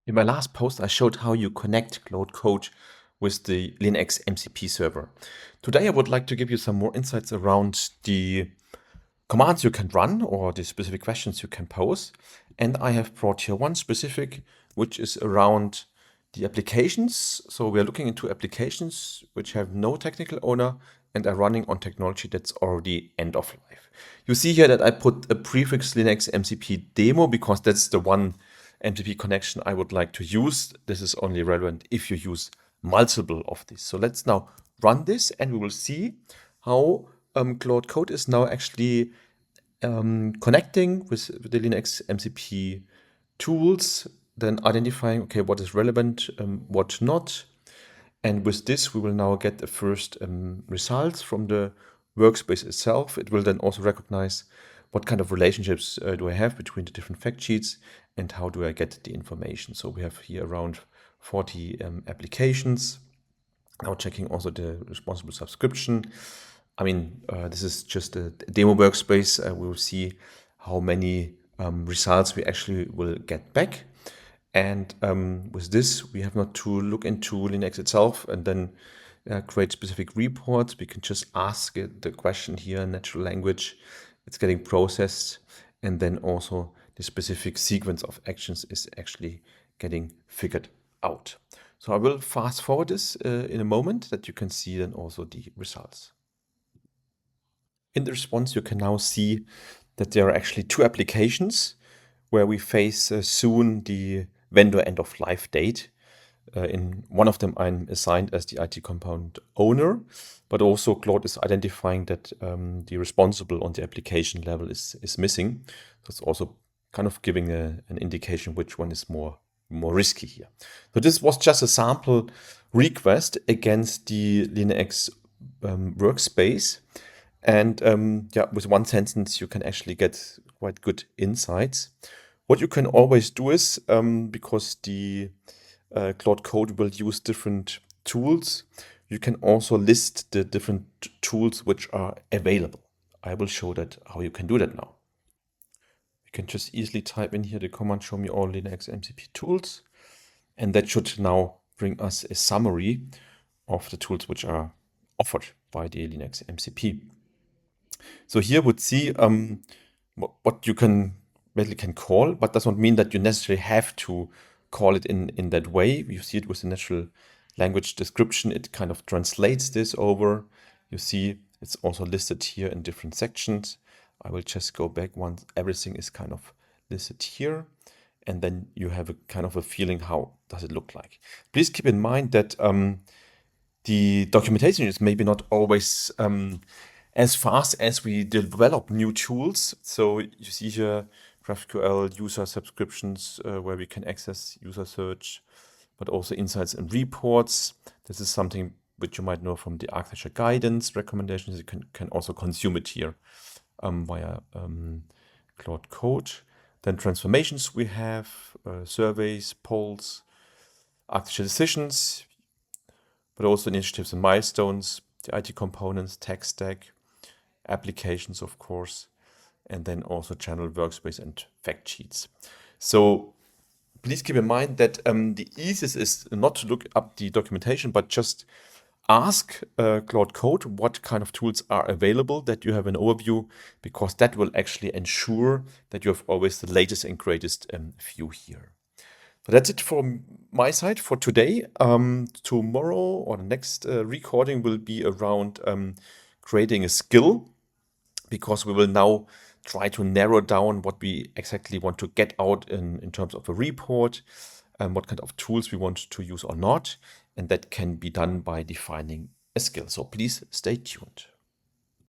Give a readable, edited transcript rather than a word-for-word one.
In my last post, I showed how you connect Claude Code with the LeanIX MCP server. Today, I would like to give you some more insights around the commands you can run or the specific questions you can pose. And I have brought here one specific, which is around the applications. So we are looking into applications which have no technical owner and are running on technology that's already end of life. You see here that I put a prefix LeanIX MCP demo because that's the one MCP connection I would like to use. This is only relevant if you use multiple of these. So let's now run this and we will see how Claude Code is now actually connecting with the LeanIX MCP tools, then identifying, okay, what is relevant, what not. And with this, we will now get the first results from the workspace itself. It will then also recognize what kind of relationships do I have between the different fact sheets and how do I get the information. So we have here around 40 applications. Now checking also the responsible subscription. I mean, this is just a demo workspace. We will see how many results we actually will get back. And with this, we have not to look into LeanIX itself and then create specific reports. We can just ask it the question here in natural language. It's getting processed. And then also the specific sequence of actions is actually getting figured out. So I will fast forward this in a moment that you can see then also the results. In the response, you can now see that there are actually two applications where we face soon the vendor end of life date. In one of them, I'm assigned as the IT component owner, but also Claude is identifying that the responsible on the application level is missing. So it's also kind of giving an indication which one is more risky here. So this was just a sample request against the LeanIX workspace. And yeah, with one sentence, you can actually get quite good insights. What you can always do is, because the Claude Code will use different tools, you can also list the different tools which are available. I will show that how you can do that now. You can just easily type in here the command show me all LeanIX MCP tools, and that should now bring us a summary of the tools which are offered by the LeanIX MCP. So here would see what you can basically can call, but does not mean that you necessarily have to call it in that way. You see it with the natural language description. It kind of translates this over. You see it's also listed here in different sections. I will just go back once everything is kind of listed here. And then you have a kind of a feeling how does it look like. Please keep in mind that the documentation is maybe not always as fast as we develop new tools. So you see here GraphQL user subscriptions where we can access user search, but also insights and reports. This is something which you might know from the architecture guidance recommendations. You can also consume it here via Claude Code. Then transformations we have, surveys, polls, architecture decisions, but also initiatives and milestones, the IT components, tech stack, applications, of course, and then also general workspace and fact sheets. So please keep in mind that the easiest is not to look up the documentation, but just ask Claude Code what kind of tools are available, that you have an overview, because that will actually ensure that you have always the latest and greatest view here. So that's it from my side for today. Tomorrow or the next recording will be around creating a skill, because we will now try to narrow down what we exactly want to get out in terms of a report, what kind of tools we want to use or not. And that can be done by defining a skill. So please stay tuned.